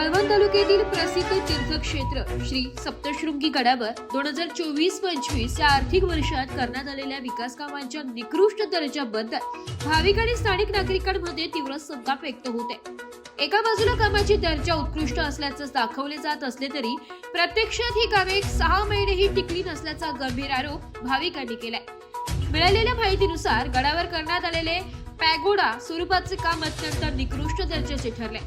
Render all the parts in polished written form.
कळवण तालुक्यातील प्रसिद्ध तीर्थक्षेत्र श्री सप्तशृंगी गडावर 2024-25 या आर्थिक वर्षात करण्यात आलेल्या विकास कामांच्या निकृष्ट दर्जाबद्दल भाविक आणि स्थानिक नागरिकांमध्ये तीव्र संताप व्यक्त होत आहे। एका बाजूला कामाची दर्जा उत्कृष्ट असल्याचं दाखवले जात असले तरी प्रत्यक्षात ही कामे 6 महिनेही टिकली नसल्याचा गंभीर आरोप भाविकांनी केलाय। मिळालेल्या माहितीनुसार गडावर करण्यात आलेले पॅगोडा स्वरूपाचे काम अत्यंत निकृष्ट दर्जाचे ठरले।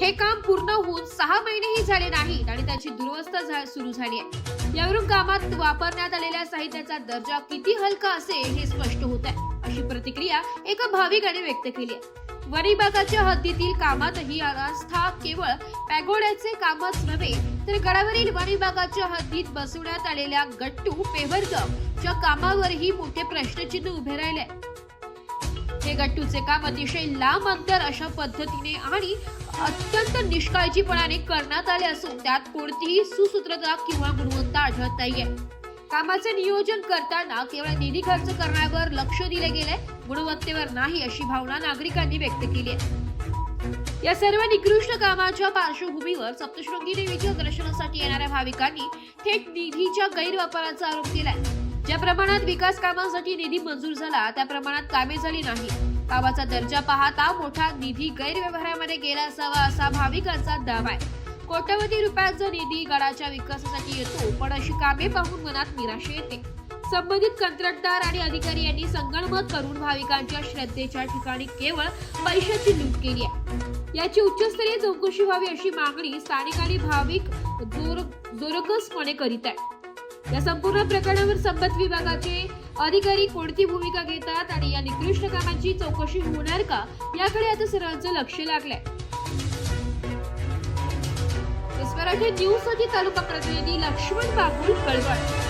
हे काम पूर्ण होऊन 6 महिनेही झाले नाहीत आणि त्याची दुरवस्था सुरू झाली आहे। यावरून कामात वापरण्यात आलेल्या साहित्याचा दर्जा किती हलका असेल हे स्पष्ट होत आहे, अशी प्रतिक्रिया एका भाविकाने व्यक्त केली आहे। वन विभागाच्या हद्दीतील कामातही अनास्था केवळ पॅगोड्याचे कामच नव्हे तर गडावरील वन विभागाच्या हद्दीत बसवण्यात आलेल्या गट्टू पेव्हरच्या कामावरही मोठे प्रश्नचिन्ह उभे राहिले। हे गट्टूचे काम अतिशय लांब अंतर अशा पद्धतीने आणि अत्यंत निष्काळजीपणाने करण्यात आले असून त्यात कोणतीही सुसूत्रता किंवा गुणवत्ता आढळत नाहीये। कामाचे नियोजन करताना केवळ निधी खर्च करण्यावर लक्ष दिले गेले, गुणवत्तेवर नाही, अशी भावना नागरिकांनी व्यक्त केली आहे। या सर्व निकृष्ट कामाच्या पार्श्वभूमीवर सप्तशृंगी देवीच्या दर्शनासाठी येणाऱ्या भाविकांनी थेट निधीच्या गैरवापराचा आरोप केलाय। ज्या प्रमाणात विकास कामांसाठी निधी मंजूर झाला त्या प्रमाणात कामे झाली नाही। कामाचा दर्जा पाहता मोठा निधी गैरव्यवहारामध्ये गेला असावा असा भाविकांचा दावा आहे। कोट्यवधी रुपयांचा निधी गडाच्या विकासासाठी येतो, पण अशी कामे पाहून मनात निराशा येते। संबंधित कंत्राटदार आणि अधिकारी यांनी संगनमत करून भाविकांच्या श्रद्धेच्या ठिकाणी केवळ पैशाची लूट केली आहे। याची उच्चस्तरीय चौकशी व्हावी अशी मागणी स्थानिक आणि भाविक जोरकसपणे करीत आहेत। या संपूर्ण प्रकरणावर संबंधित विभागाचे अधिकारी कोणती भूमिका घेतात आणि या निकृष्ट कामाची चौकशी होणार का याकडे आता सर्वांचं लक्ष लागलंय। मराठी न्यूज साठी तालुका प्रतिनिधी लक्ष्मण बागुल, कळवण।